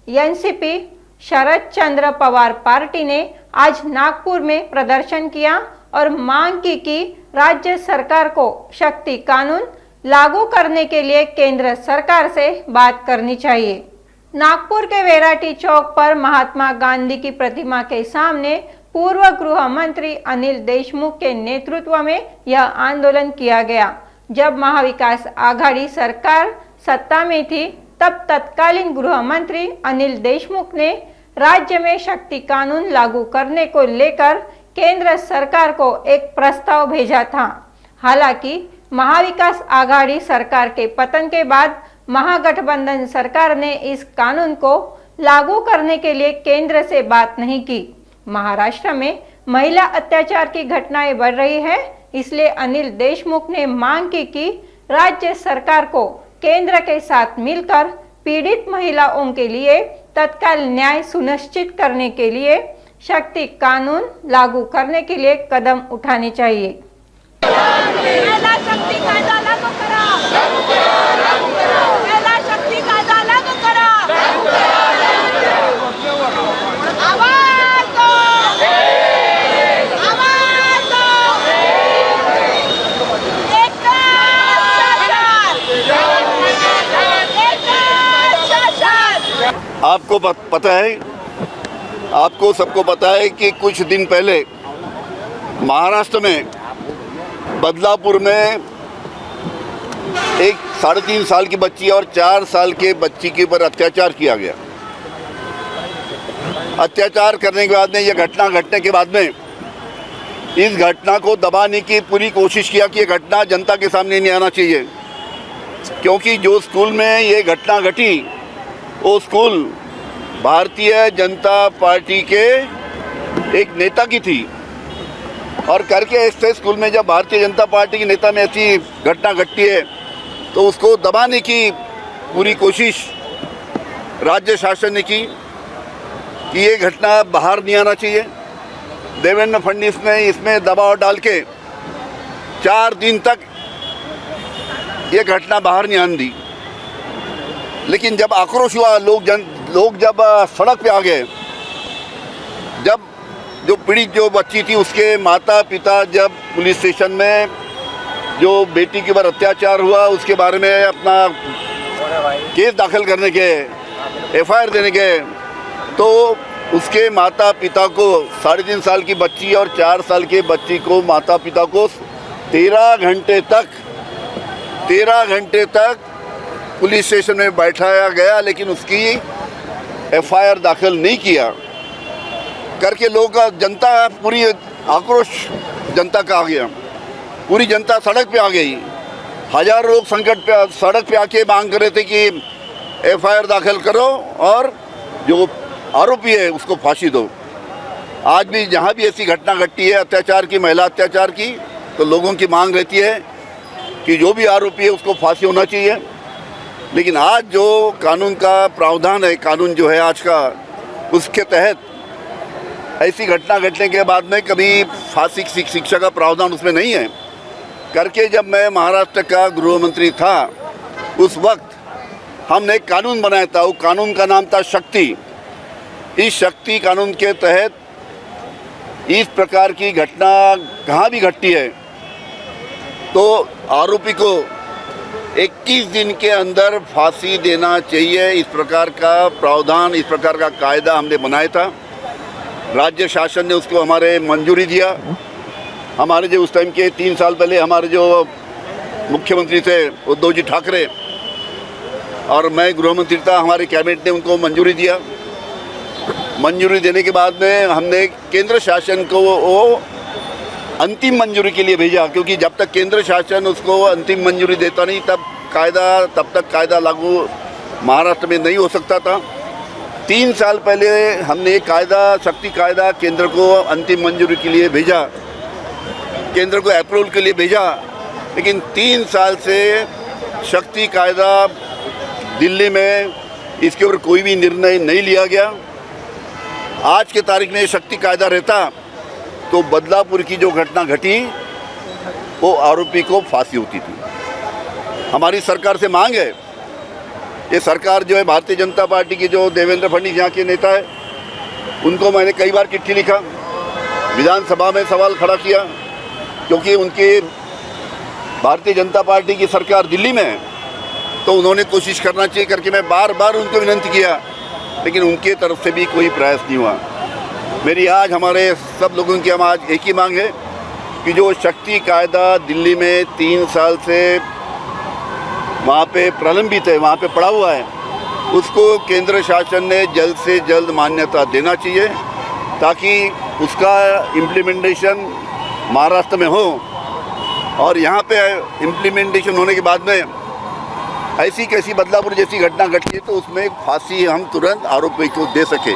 NCP शरद चंद्र Pawar party ने आज नागपुर में प्रदर्शन किया और मांग की कि राज्य सरकार को शक्ति कानून लागू करने के लिए केंद्र सरकार से बात करनी चाहिए। नागपुर के वेराटी चौक पर महात्मा गांधी की प्रतिमा के सामने पूर्व गृह मंत्री अनिल देशमुख के नेतृत्व में यह आंदोलन किया गया। जब महाविकास आघाड़ी सरकार सत्ता में थी तब तत्कालीन गृह मंत्री अनिल देशमुख ने राज्य में शक्ति कानून लागू करने को लेकर केंद्र सरकार को एक प्रस्ताव भेजा था। हालांकि महाविकास आघाड़ी सरकार के पतन के बाद महागठबंधन सरकार ने इस कानून को लागू करने के लिए केंद्र से बात नहीं की। महाराष्ट्र में महिला अत्याचार की घटनाएं बढ़ रही है, इसलिए अनिल देशमुख ने मांग की कि राज्य सरकार को केंद्र के साथ मिलकर पीड़ित महिलाओं के लिए तत्काल न्याय सुनिश्चित करने के लिए शक्ति कानून लागू करने के लिए कदम उठाने चाहिए। आपको पता है, आपको सबको पता है कि कुछ दिन पहले महाराष्ट्र में बदलापुर में एक 3.5 साल की बच्ची और 4 साल के बच्ची के ऊपर अत्याचार किया गया। अत्याचार करने के बाद में यह घटना घटने के बाद में इस घटना को दबाने की पूरी कोशिश किया कि यह घटना जनता के सामने नहीं आना चाहिए, क्योंकि जो स्कूल में ये घटना घटी वो स्कूल भारतीय जनता पार्टी के एक नेता की थी और करके ऐसे स्कूल में जब भारतीय जनता पार्टी के नेता में ऐसी घटना घटती है तो उसको दबाने की पूरी कोशिश राज्य शासन ने की कि ये घटना बाहर नहीं आना चाहिए। देवेंद्र फडणवीस ने इसमें दबाव डाल के 4 दिन तक ये घटना बाहर नहीं आने दी। लेकिन जब आक्रोश हुआ, लोग जब सड़क पे आ गए, जब जो पीड़ित जो बच्ची थी उसके माता पिता जब पुलिस स्टेशन में जो बेटी के ऊपर अत्याचार हुआ उसके बारे में अपना केस दाखिल करने के FIR देने के, तो उसके माता पिता को 3.5 साल की बच्ची और 4 साल के बच्ची को माता पिता को 13 घंटे तक पुलिस स्टेशन में बैठाया गया, लेकिन उसकी FIR दाखिल नहीं किया करके लोग जनता पूरी आक्रोश जनता का आ गया। पूरी जनता सड़क पे आ गई। हजारों लोग सड़क पे आके मांग कर रहे थे कि FIR दाखिल करो और जो आरोपी है उसको फांसी दो। आज भी जहाँ भी ऐसी घटना घटती है अत्याचार की, महिला अत्याचार की, तो लोगों की मांग रहती है कि जो भी आरोपी है उसको फांसी होना चाहिए। लेकिन आज जो कानून का प्रावधान है, कानून जो है आज का, उसके तहत ऐसी घटना घटने के बाद में कभी फांसी की शिक्षा का प्रावधान उसमें नहीं है करके जब मैं महाराष्ट्र का गृह मंत्री था उस वक्त हमने एक कानून बनाया था। वो कानून का नाम था शक्ति। इस शक्ति कानून के तहत इस प्रकार की घटना कहाँ भी घटती है तो आरोपी को 21 दिन के अंदर फांसी देना चाहिए। इस प्रकार का प्रावधान, इस प्रकार का कायदा हमने बनाया था। राज्य शासन ने उसको हमारे मंजूरी दिया। हमारे जो उस टाइम के 3 साल पहले हमारे जो मुख्यमंत्री थे उद्धव जी ठाकरे और मैं गृह मंत्री था, हमारे कैबिनेट ने उनको मंजूरी दिया। मंजूरी देने के बाद में हमने केंद्र शासन को वो अंतिम मंजूरी के लिए भेजा, क्योंकि जब तक केंद्र शासन उसको अंतिम मंजूरी देता नहीं तब तक कायदा लागू महाराष्ट्र में नहीं हो सकता था। 3 साल पहले हमने एक कायदा, शक्ति कायदा, केंद्र को अंतिम मंजूरी के लिए भेजा, केंद्र को अप्रूवल के लिए भेजा। लेकिन 3 साल से शक्ति कायदा दिल्ली में इसके ऊपर कोई भी निर्णय नहीं लिया गया। आज के तारीख में शक्ति कायदा रहता तो बदलापुर की जो घटना घटी वो आरोपी को फांसी होती थी। हमारी सरकार से मांग है ये सरकार जो है भारतीय जनता पार्टी की, जो देवेंद्र फडणवीस यहाँ के नेता है, उनको मैंने कई बार चिट्ठी लिखा, विधानसभा में सवाल खड़ा किया, क्योंकि उनकी भारतीय जनता पार्टी की सरकार दिल्ली में है, तो उन्होंने कोशिश करना चाहिए करके मैं बार बार उनको विनती किया, लेकिन उनके तरफ से भी कोई प्रयास नहीं हुआ। मेरी आज हमारे सब लोगों की हम आज एक ही मांग है कि जो शक्ति कायदा दिल्ली में 3 साल से वहाँ पे प्रलंबित है, वहाँ पे पड़ा हुआ है, उसको केंद्र शासन ने जल्द से जल्द मान्यता देना चाहिए, ताकि उसका इम्प्लीमेंटेशन महाराष्ट्र में हो, और यहाँ पे इम्प्लीमेंटेशन होने के बाद में ऐसी कैसी बदलापुर जैसी घटना घटी है तो उसमें फांसी हम तुरंत आरोपी को दे सके।